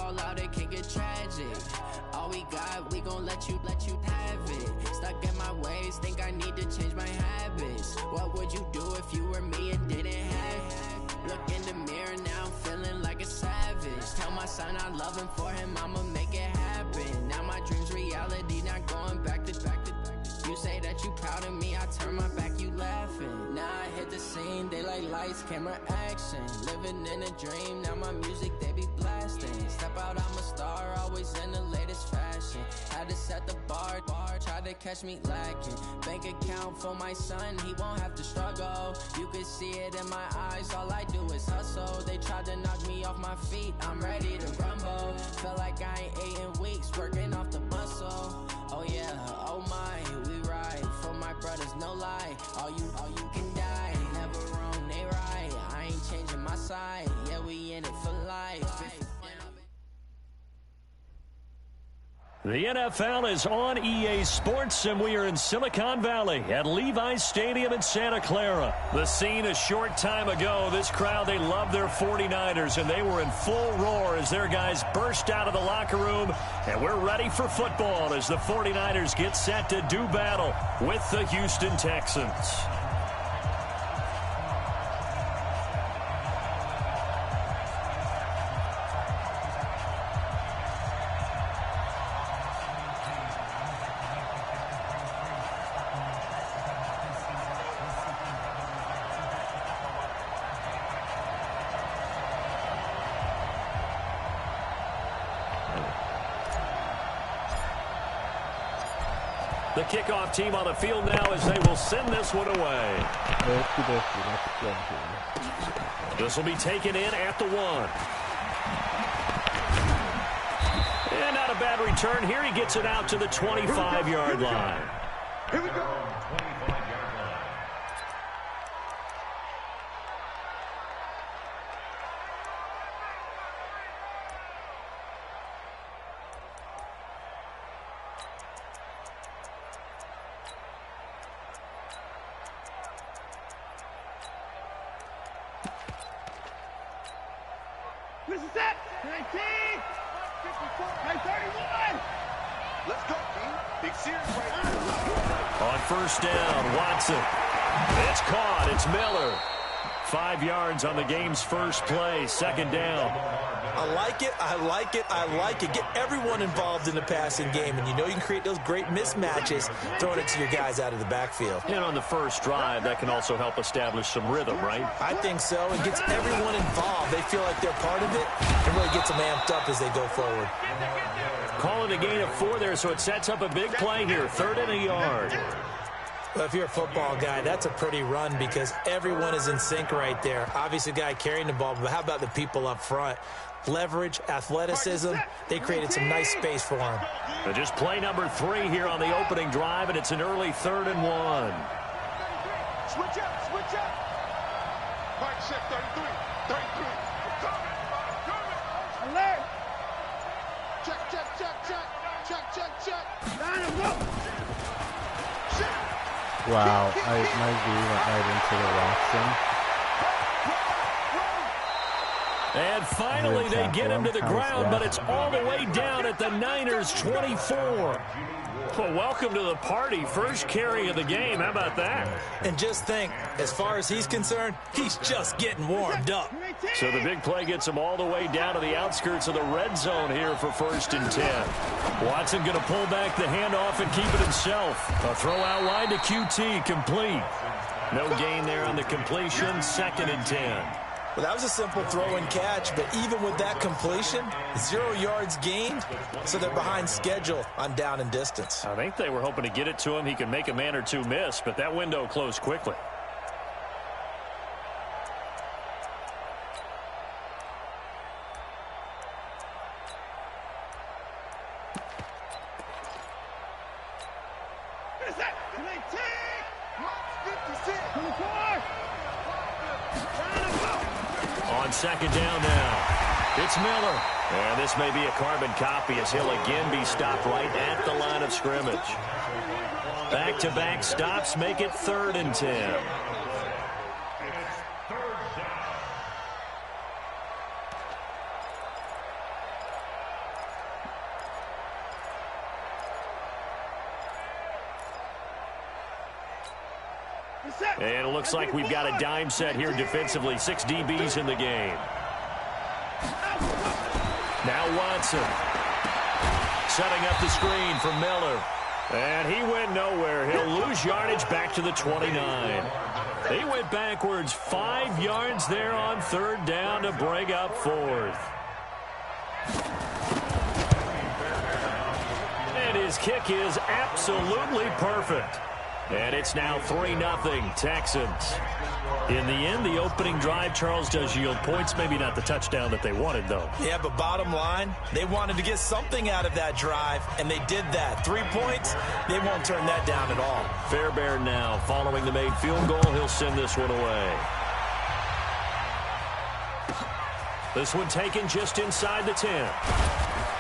fall out, it can get tragic. All we got, we gon' let you have it. Stuck in my ways, think I need to change my habits. What would you do if you were me and didn't have it? Look in the mirror, now I'm feeling like a savage. Tell my son I love him, for him I'ma make it happen. Now my dream's reality, not going back to. You say that you proud of me, I turn my back, you laughing. Now I hit the scene, they like lights, camera, action. Living in a dream, now my music, they be blasting. Step out, I'm a star, always in the latest fashion. Had to set the bar, try to catch me lacking. Bank account for my son, he won't have to struggle. You can see it in my eyes, all I do is hustle. They tried to knock me off my feet, I'm ready to rumble. Feel like I ain't ate in weeks, working off the muscle. Oh yeah, oh my, we ride for my brothers, no lie. All you can die, never wrong, they right. I ain't changing my side, yeah, we in it for life. The NFL is on EA Sports, and we are in Silicon Valley at Levi's Stadium in Santa Clara. The scene a short time ago, this crowd, they love their 49ers, and they were in full roar as their guys burst out of the locker room. And we're ready for football as the 49ers get set to do battle with the Houston Texans. The kickoff team on the field now as they will send this one away. This will be taken in at the 1. And not a bad return here. He gets it out to the 25-yard line. Here we go. This is it. 19. 54. 31. Let's go, team. Big series right now. On first down, Watson. It's caught. It's Miller. 5 yards on the game's first play. Second down. I like it. I like it. I like it. Get everyone involved in the passing game, and you know you can create those great mismatches throwing it to your guys out of the backfield. And on the first drive, that can also help establish some rhythm, right? I think so. It gets everyone involved. They feel like they're part of it, and really gets them amped up as they go forward. Calling a gain of 4 there, so it sets up a big play here. 3rd and a yard. Well, if you're a football guy, that's a pretty run because everyone is in sync right there. Obviously, the guy carrying the ball, but how about the people up front? Leverage, athleticism, they created some nice space for him. So just play number 3 here on the opening drive, and it's an early 3rd and 1. Switch up, switch up. Mike check 33, 33. Alert. Check. Line him up. Wow, my V went right into the Watson. And finally they get him to the ground, but it's all the way down at the Niners' 24. Well, welcome to the party. First carry of the game. How about that? And just think, as far as he's concerned, he's just getting warmed up. So the big play gets him all the way down to the outskirts of the red zone here for 1st and 10. Watson going to pull back the handoff and keep it himself. A throw out wide to QT, complete. No gain there on the completion, 2nd and 10. Well, that was a simple throw and catch, but even with that completion, 0 yards gained, so they're behind schedule on down and distance. I think they were hoping to get it to him. He could make a man or two miss, but that window closed quickly. On 2nd down now, it's Miller. And this may be a carbon copy as he'll again be stopped right at the line of scrimmage. Back-to-back stops make it 3rd and 10. And it looks like we've got a dime set here defensively. 6 DBs in the game. Now Watson. Setting up the screen for Miller. And he went nowhere. He'll lose yardage back to the 29. He went backwards 5 yards there on 3rd down to break up 4th. And his kick is absolutely perfect. And it's now 3-0 Texans. In the end, the opening drive, Charles, does yield points. Maybe not the touchdown that they wanted, though. Yeah, but bottom line, they wanted to get something out of that drive, and they did that. 3 points, they won't turn that down at all. Fairbairn now, following the made field goal, he'll send this one away. This one taken just inside the 10.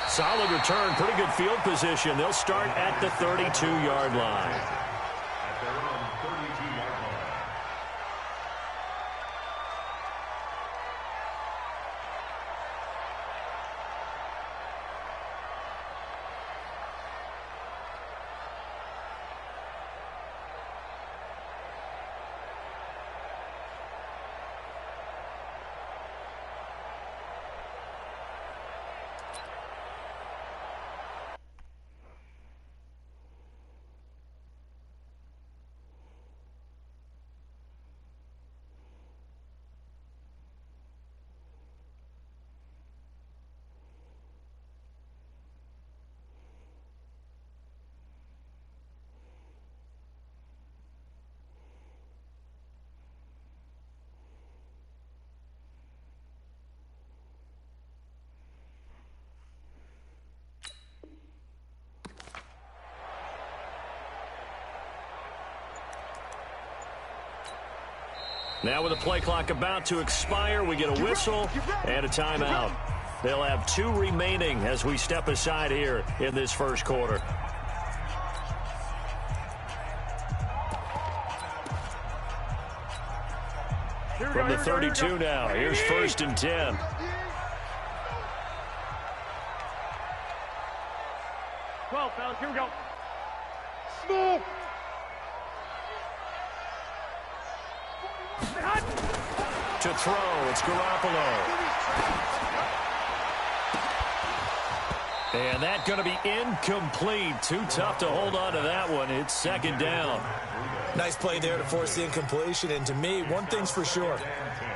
Solid return, pretty good field position. They'll start at the 32-yard line. Now with the play clock about to expire, we get a whistle and a timeout. They'll have 2 remaining as we step aside here in this first quarter. From the 32 now, here's 1st and 10. Fellas, here we go. Smooth. To throw, it's Garoppolo. And that's going to be incomplete. Too tough to hold on to that one. It's 2nd down. Nice play there to force the incompletion. And to me, one thing's for sure.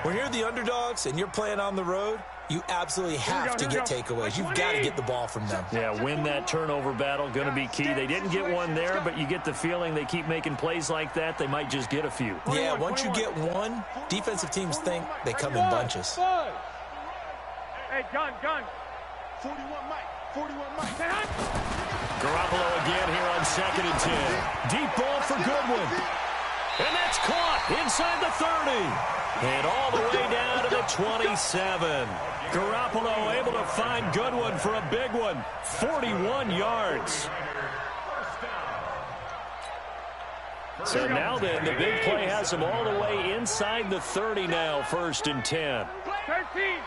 When you're the underdogs and you're playing on the road, you absolutely have to get takeaways. You've got to get the ball from them. Yeah, win that turnover battle, going to be key. They didn't get one there, but you get the feeling they keep making plays like that, they might just get a few. Yeah, once you get one, defensive teams think they come in bunches. Hey, gun. 41 Mike. 41 Mike. Garoppolo again here on 2nd and 10. Deep ball for Goodwin. And that's caught inside the 30. And all the way down to the 27. Garoppolo able to find Goodwin for a big one. 41 yards. So now then, the big play has him all the way inside the 30 now, 1st and 10. 13.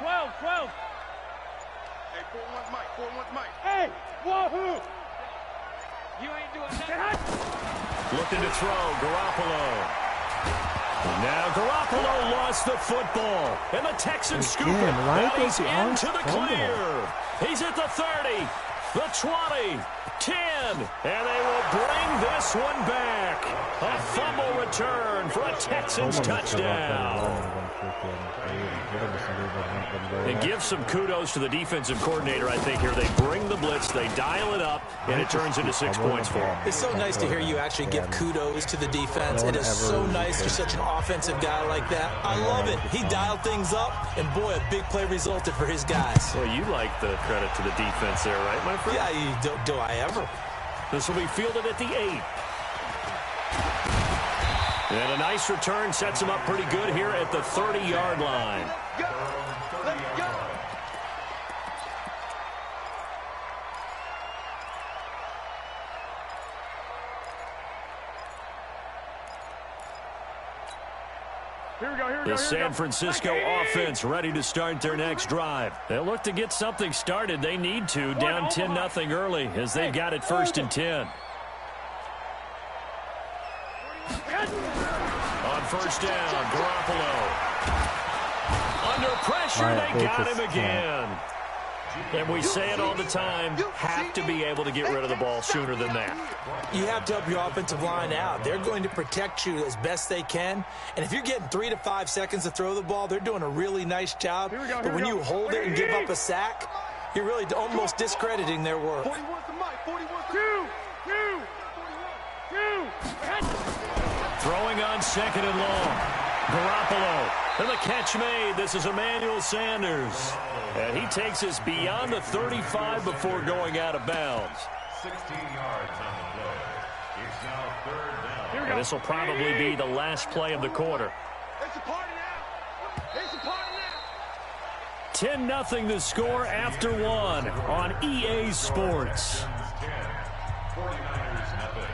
12. Hey, 41 Mike. 41 Mike. Hey, wahoo! You ain't doing that. Looking to throw, Garoppolo. Now Garoppolo lost the football. And the Texans scoop it. Right, now he's into the clear. He's at the 30, the 20, 10. And they will bring this one back. A fumble return for a Texans touchdown. And give some kudos to the defensive coordinator, I think, here. They bring the blitz, they dial it up, and it turns into 6 points for them. It's so nice to hear you actually give kudos to the defense. It is so nice for such an offensive guy like that. I love it. He dialed things up, and boy, a big play resulted for his guys. Well, you like the credit to the defense there, right, my friend? Yeah, do I ever? This will be fielded at the 8. And a nice return sets him up pretty good here at the 30-yard line. Let's go. The San Francisco offense ready to start their next drive. They'll look to get something started. They need to, down 10-0 early as they've got it 1st and 10. On 1st down, Garoppolo. Under pressure, they got him again. And we say it all the time, have to be able to get rid of the ball sooner than that. You have to help your offensive line out. They're going to protect you as best they can. And if you're getting 3 to 5 seconds to throw the ball, they're doing a really nice job. But when you hold it and give up a sack, you're really almost discrediting their work. Throwing on 2nd and long. Garoppolo. And the catch made. This is Emmanuel Sanders. And he takes us beyond the 35 before going out of bounds. 16 yards on the play. It's now 3rd down. And this will probably be the last play of the quarter. It's a party now. It's a party now. 10-0 the score after 1 on EA Sports. 49ers nothing.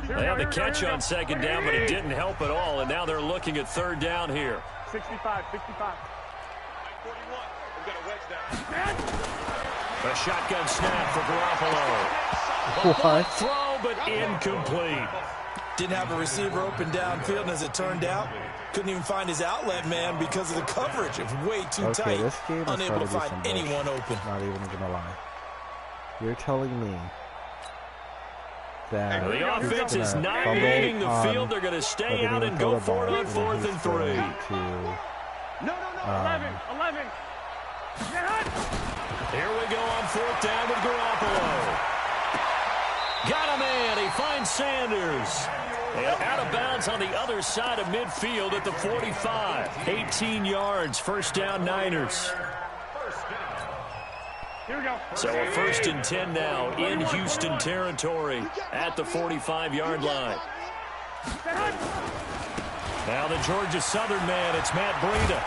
They had the catch on 2nd down, but it didn't help at all, and now they're looking at 3rd down here. 65. 41. We've got a wedge down. A shotgun snap for Garoppolo. What? Throw, but incomplete. Didn't have a receiver open downfield, and as it turned out, couldn't even find his outlet man because of the coverage. It was way too tight. This game is Unable to starting find to be some anyone bullshit. open. Not even gonna lie. You're telling me that The offense is gonna not fumble leaving the on- field. They're going to stay they're out gonna and throw go the for it ball, on and 4th and he's 3. going to- No. 11. Here we go on 4th down with Garoppolo. Got a man. He finds Sanders. And out of bounds on the other side of midfield at the 45. 18 yards. 1st down Niners. Here we go. So a 1st and 10 now in Houston territory at the 45-yard line. Now the Georgia Southern man, it's Matt Breida.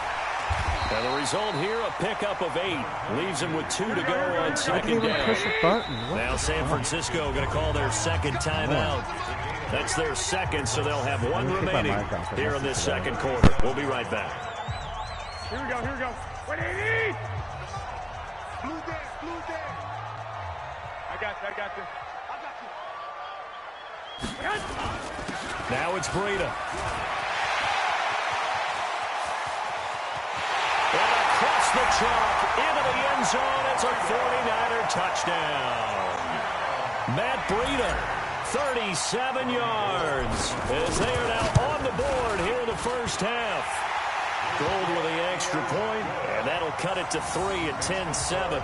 And the result here, a pickup of 8. Leaves him with 2 to go on 2nd down. Push a button. What Now the San fuck? Francisco going to call their 2nd timeout. That's their 2nd, so they'll have 1 Let me take my remaining mic off. here in this 2nd quarter. We'll be right back. Here we go. 180. Blue day. I got you. Now it's Breida. And across the chalk into the end zone. It's a 49er touchdown. Matt Breida, 37 yards, as they are now on the board here in the 1st half. Gold with the extra point, and that'll cut it to 3 at 10-7.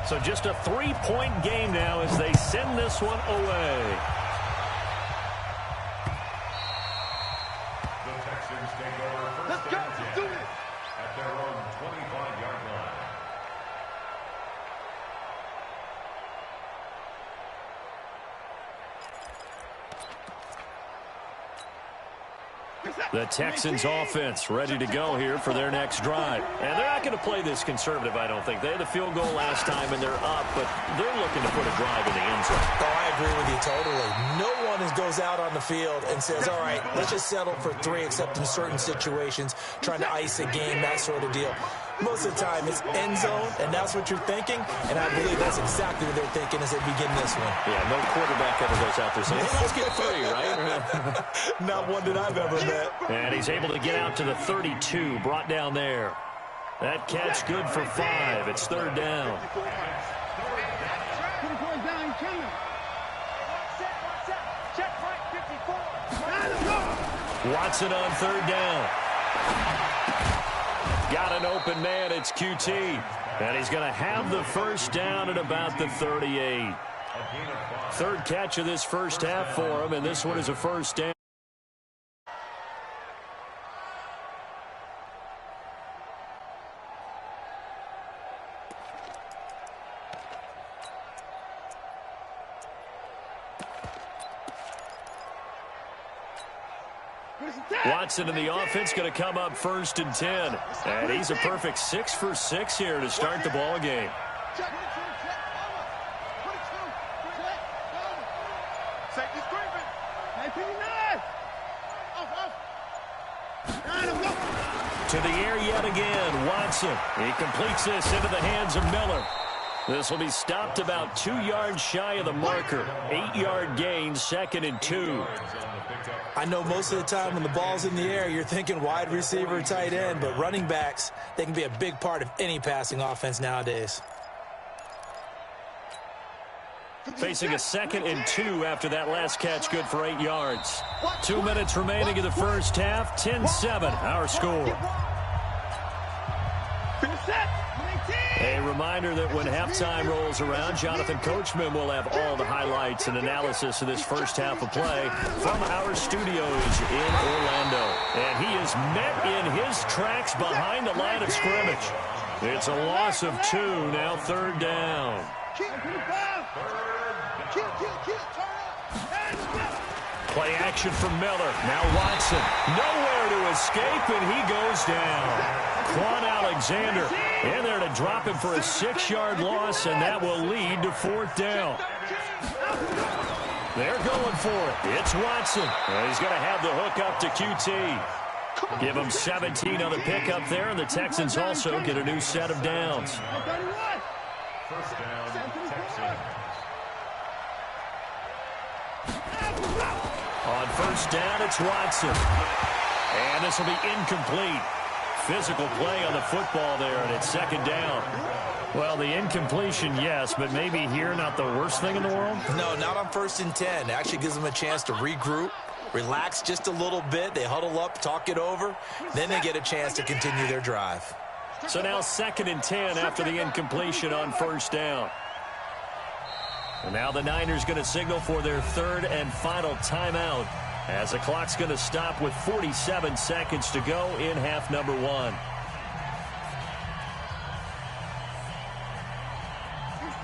So just a 3-point game now as they send this one away. The Texans take over 1st down Let's do it. at their own 25-yard line. The Texans offense ready to go here for their next drive. And they're not going to play this conservative, I don't think. They had the field goal last time, and they're up, but they're looking to put a drive in the end zone. Oh, I agree with you totally. No one goes out on the field and says, all right, let's just settle for 3, except in certain situations, trying to ice a game, that sort of deal. Most of the time, it's end zone, and that's what you're thinking, and I believe that's exactly what they're thinking as they begin this one. Yeah, no quarterback ever goes out there saying, hey, let's get 3, right? Not one that I've ever met. And he's able to get out to the 32, brought down there. That catch good for 5. It's 3rd down. Put the boy down. He's coming. Check right. 54. Watson on 3rd down. Got an open man. It's QT. And he's going to have the 1st down at about the 38. 3rd catch of this 1st half for him, and this one is a 1st down. Watson in the offense going to come up 1st and 10. And he's a perfect 6 for 6 here to start the ball game. To the air yet again, Watson. He completes this into the hands of Miller. This will be stopped about 2 yards shy of the marker. 8-yard gain, 2nd and 2. I know most of the time when the ball's in the air, you're thinking wide receiver, tight end, but running backs, they can be a big part of any passing offense nowadays. Facing a 2nd and 2 after that last catch, good for 8 yards. 2 minutes remaining in the first half, 10-7, our score. A reminder that when halftime rolls around, Jonathan Coachman will have all the highlights and analysis of this first half of play from our studios in Orlando. And he is met in his tracks behind the line of scrimmage. It's a loss of 2, now 3rd down. Play action from Miller. Now Watson. Nowhere to escape, and he goes down. Quan Alexander in there to drop him for a 6-yard loss, and that will lead to 4th down. They're going for it. It's Watson. He's going to have the hook up to QT. Give him 17 on the pickup there, and the Texans also get a new set of downs. First down, Texans. On 1st down, it's Watson. And this will be incomplete. Physical play on the football there, and it's 2nd down. Well, the incompletion, yes, but maybe here not the worst thing in the world? No, not on 1st and 10. It actually gives them a chance to regroup, relax just a little bit. They huddle up, talk it over. Then they get a chance to continue their drive. So now 2nd and 10 after the incompletion on 1st down. And now the Niners going to signal for their 3rd and final timeout as the clock's going to stop with 47 seconds to go in half number 1.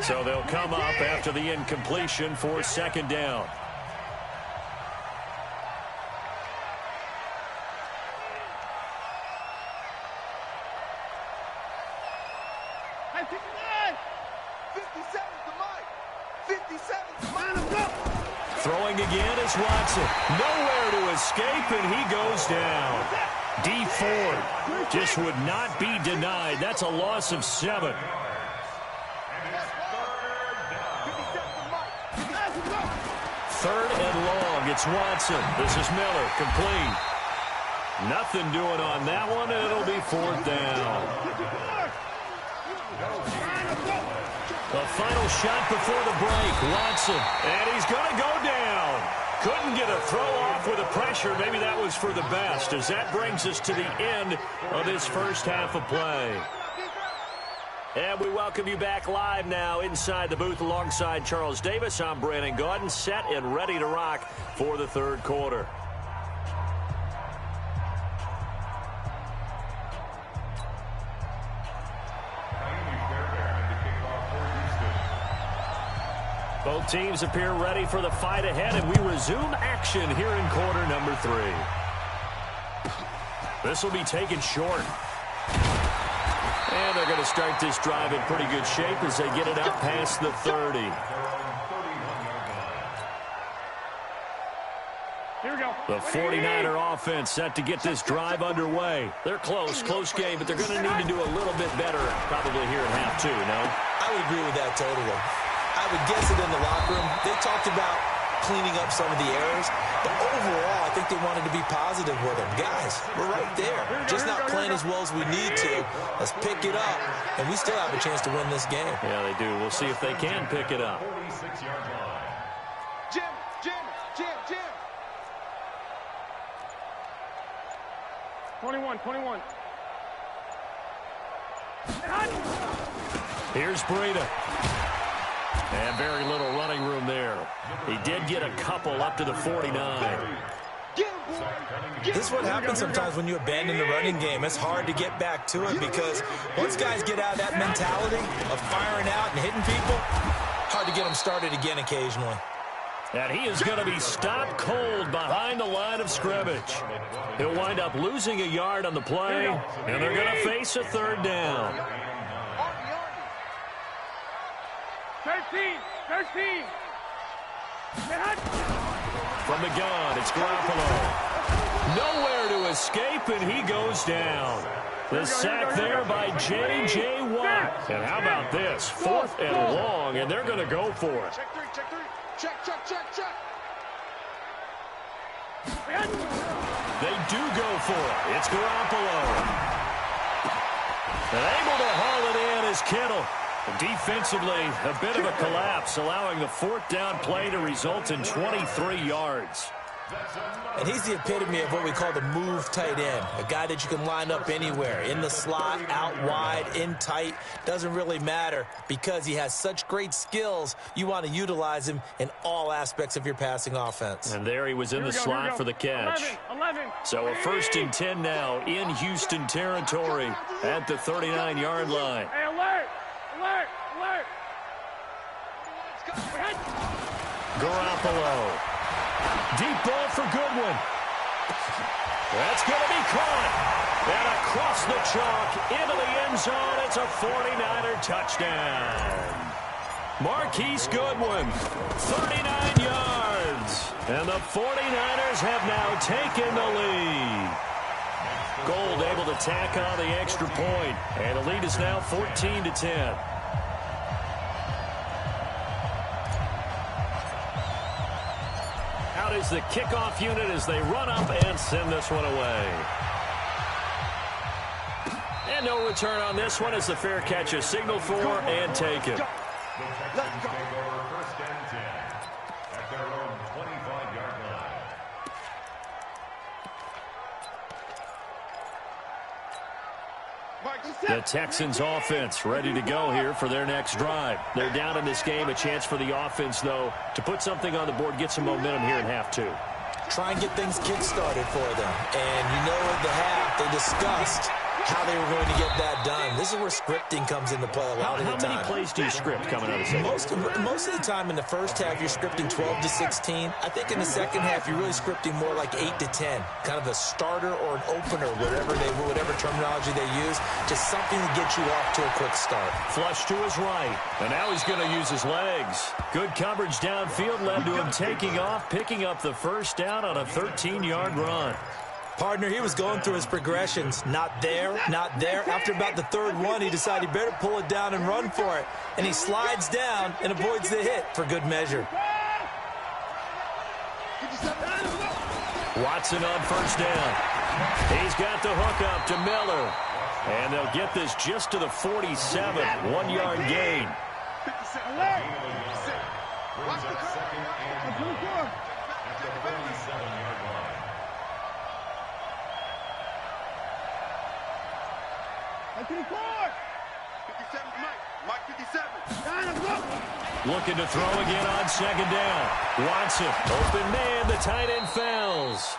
So they'll come up after the incompletion for 2nd down. Throwing again is Watson. Nowhere to escape, and he goes down. D Ford just would not be denied. That's a loss of 7. 3rd and long. It's Watson. This is Miller. Complete. Nothing doing on that one, and it'll be 4th down. The final shot before the break, Watson, and he's going to go down. Couldn't get a throw off with the pressure. Maybe that was for the best, as that brings us to the end of this first half of play. And we welcome you back live now inside the booth alongside Charles Davis. I'm Brandon Gaudin, set and ready to rock for the 3rd quarter. Both teams appear ready for the fight ahead, and we resume action here in quarter number 3. This will be taken short. And they're going to start this drive in pretty good shape as they get it out past the 30. Here we go. The 49er offense set to get this drive underway. They're close game, but they're going to need to do a little bit better probably here in half 2, no? I would agree with that totally. I would guess it in the locker room. They talked about cleaning up some of the errors, but overall, I think they wanted to be positive with them. Guys, we're right there. Just not playing as well as we need to. Let's pick it up, and we still have a chance to win this game. Yeah, they do. We'll see if they can pick it up. 46-yard line. Jim. 21. Here's Breida. And very little running room there. He did get a couple up to the 49. This is what happens sometimes when you abandon the running game. It's hard to get back to it because once guys get out of that mentality of firing out and hitting people, hard to get them started again occasionally. And he is going to be stopped cold behind the line of scrimmage. He'll wind up losing a yard on the play, and they're going to face a third down. 13. From the gun, it's Garoppolo. Nowhere to escape, and he goes down. The sack there by J.J. Watt. And how about this? 4th and long, and they're going to go for it. Check 3. Check. They do go for it. It's Garoppolo. And able to haul it in is Kittle. Defensively, a bit of a collapse, allowing the 4th down play to result in 23 yards. And he's the epitome of what we call the move tight end, a guy that you can line up anywhere, in the slot, out wide, in tight. Doesn't really matter because he has such great skills. You want to utilize him in all aspects of your passing offense. And there he was in the slot for the catch. 11. So a 1st and 10 now in Houston territory at the 39-yard line. Hey, alert. Garoppolo. Deep ball for Goodwin. That's going to be caught. And across the chalk into the end zone. It's a 49er touchdown. Marquise Goodwin, 39 yards. And the 49ers have now taken the lead. Gold able to tack on the extra point. And the lead is now 14-10. Out is the kickoff unit as they run up and send this one away. And no return on this one as the fair catch is signaled for and taken. Let's go. The Texans offense ready to go here for their next drive. They're down in this game. A chance for the offense, though, to put something on the board, get some momentum here in half 2. Try and get things kick-started for them. And you know at the half, they discussed how they were going to get that done. This is where scripting comes into play a lot of the time. How many plays do you script coming out of the Most of the time in the first half, you're scripting 12 to 16. I think in the second half, you're really scripting more like 8 to 10. Kind of a starter or an opener, whatever terminology they use. Just something to get you off to a quick start. Flush to his right. And now he's going to use his legs. Good coverage downfield led to him taking off, picking up the 1st down on a 13-yard run. Partner, he was going through his progressions. Not there, not there. After about the 3rd one, he decided he better pull it down and run for it. And he slides down and avoids the hit for good measure. Watson on 1st down. He's got the hook up to Miller. And they'll get this just to the 47. 1-yard gain. Watch the Mike 57. Looking to throw again on 2nd down. Watson, open man, the tight end fouls.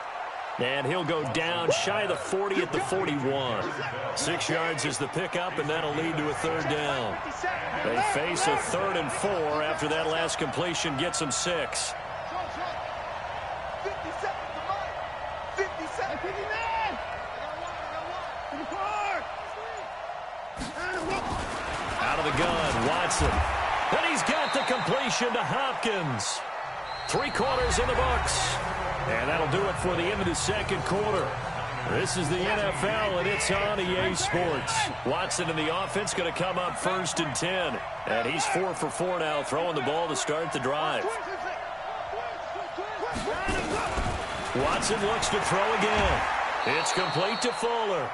And he'll go down shy of the 40 at the 41. 6 yards is the pickup, and that'll lead to a 3rd down. They face a 3rd and 4 after that last completion gets them 6. Out of the gun, Watson. And he's got the completion to Hopkins. 3 quarters in the books. And that'll do it for the end of the 2nd quarter. This is the NFL, and it's on EA Sports. Watson in the offense going to come up 1st and 10. And he's 4 for 4 now, throwing the ball to start the drive. Watson looks to throw again. It's complete to Fuller.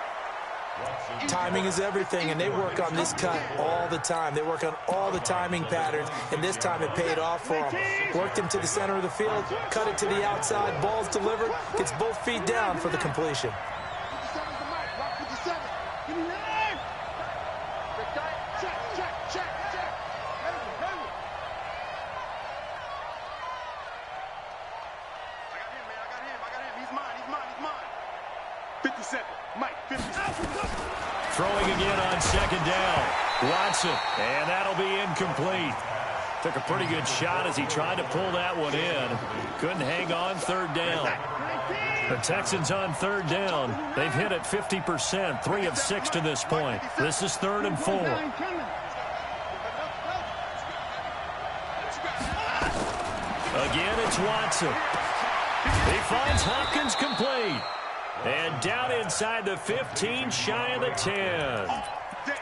Timing is everything, and they work on this cut all the time. They work on all the timing patterns, and this time it paid off for them. Worked him to the center of the field, cut it to the outside, ball's delivered, gets both feet down for the completion. Throwing again on 2nd down. Watson, and that'll be incomplete. Took a pretty good shot as he tried to pull that one in. Couldn't hang on third down. The Texans on third down. They've hit it 50%, 3 of 6 to this point. This is 3rd and 4. Again, it's Watson. He finds Hopkins complete. And down inside the 15, shy of the 10.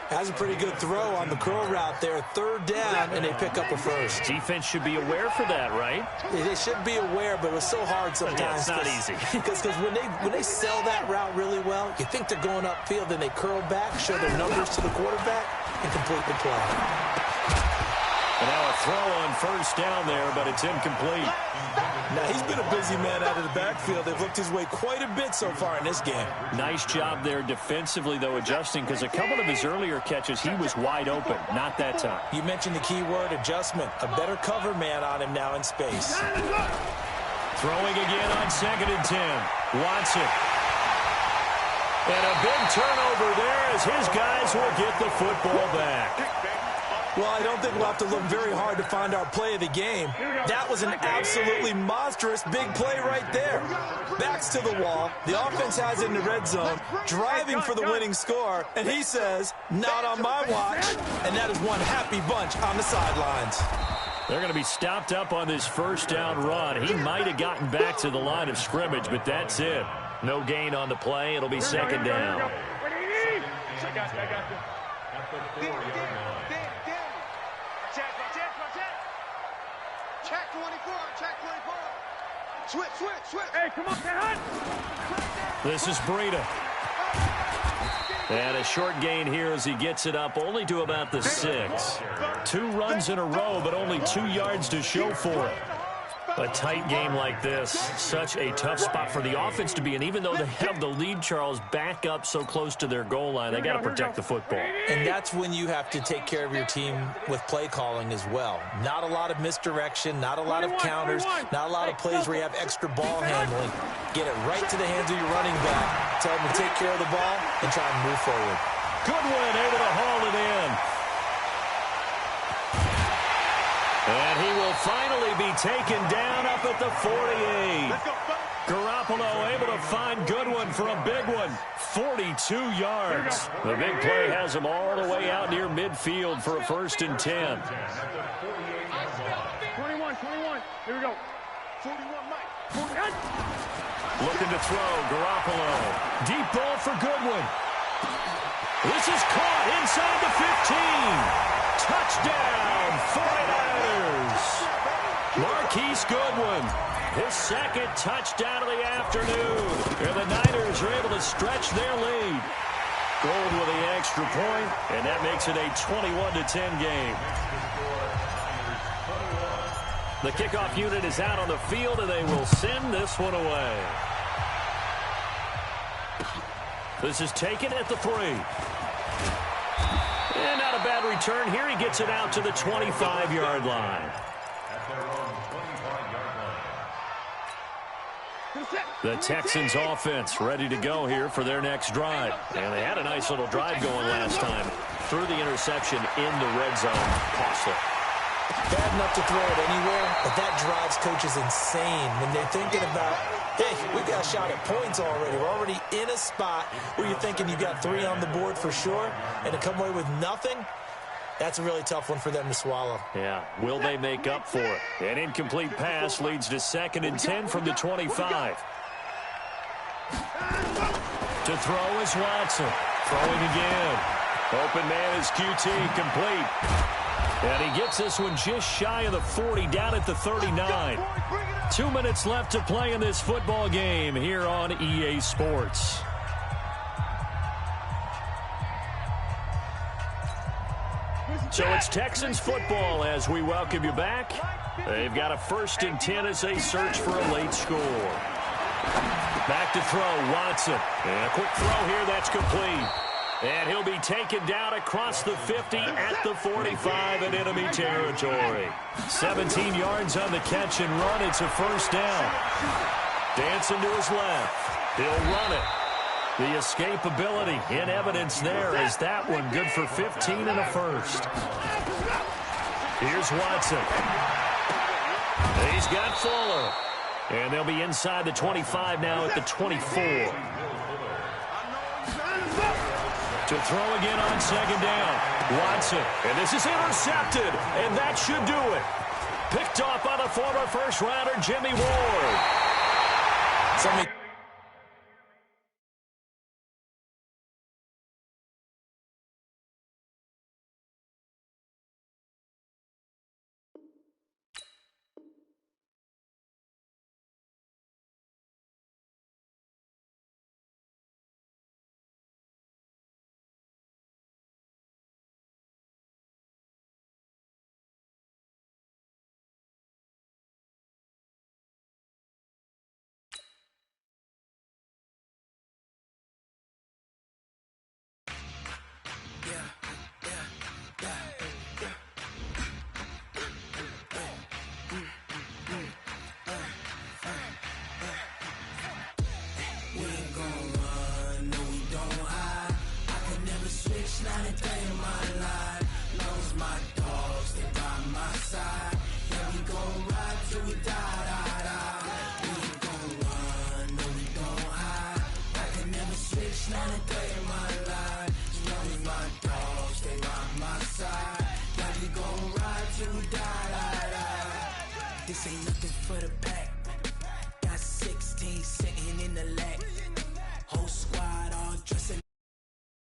Has a pretty good throw on the curl route there. 3rd down, and they pick up a first. Defense should be aware for that, right? They should be aware, but it was so hard sometimes. Yeah, it's not easy. Because when they sell that route really well, you think they're going upfield, then they curl back, show their numbers to the quarterback, and complete the play. And now a throw on 1st down there, but it's incomplete. Now, he's been a busy man out of the backfield. They've looked his way quite a bit so far in this game. Nice job there defensively, though, adjusting, because a couple of his earlier catches, he was wide open. Not that time. You mentioned the key word, adjustment. A better cover man on him now in space. Throwing again on 2nd and 10. Watson. And a big turnover there as his guys will get the football back. Well, I don't think we'll have to look very hard to find our play of the game. That was an absolutely monstrous big play right there. Backs to the wall. The offense has it in the red zone, driving for the winning score. And he says, not on my watch. And that is one happy bunch on the sidelines. They're going to be stopped up on this 1st down run. He might have gotten back to the line of scrimmage, but that's it. No gain on the play. It'll be 2nd down. I got you. Check 24, check 24. Switch. Hey, come on, Hunt. This is Breida. And a short gain here as he gets it up only to about the 6. 2 runs in a row, but only 2 yards to show for it. A tight game like this, such a tough spot for the offense to be in. Even though they have the lead, Charles, back up so close to their goal line, they got to protect the football. And that's when you have to take care of your team with play calling as well. Not a lot of misdirection, not a lot of counters, not a lot of plays where you have extra ball handling. Get it right to the hands of your running back. Tell them to take care of the ball and try and move forward. Goodwin able to haul it in. And he will finally be taken down up at the 48. Garoppolo able to find Goodwin for a big one. 42 yards. The big play has him all the way out near midfield for a 1st and 10. 21. Here we go. 41, Mike. Looking to throw, Garoppolo. Deep ball for Goodwin. This is caught inside the 15. Touchdown, 49ers. Marquise Goodwin, his 2nd touchdown of the afternoon. And the Niners are able to stretch their lead. Gold with the extra point, and that makes it a 21-10 game. The kickoff unit is out on the field, and they will send this one away. This is taken at the 3. And not a bad return here. He gets it out to the 25-yard line. The Texans offense ready to go here for their next drive. And they had a nice little drive going last time. Threw the interception in the red zone. Costly. Bad enough to throw it anywhere, but that drives coaches insane when they're thinking about, hey, we got a shot at points already. We're already in a spot where you're thinking you got 3 on the board for sure, and to come away with nothing, that's a really tough one for them to swallow. Yeah, will they make up for it? An incomplete pass leads to 2nd and 10 from the 25. To throw is Watson. Throwing again. Open man is QT, complete. And he gets this one just shy of the 40, down at the 39. 2 minutes left to play in this football game here on EA Sports. So it's Texans football as we welcome you back. They've got a 1st and 10 as they search for a late score. Back to throw, Watson. And a quick throw here, that's complete. And he'll be taken down across the 50 at the 45 in enemy territory. 17 yards on the catch and run. It's a 1st down. Dancing to his left. He'll run it. The escapability in evidence there is that one good for 15 and a 1st. Here's Watson. He's got Fuller. And they'll be inside the 25 now at the 24. To throw again on second down. Watson. And this is intercepted. And that should do it. Picked off by the former first-rounder Jimmy Ward. This ain't nothing for the past.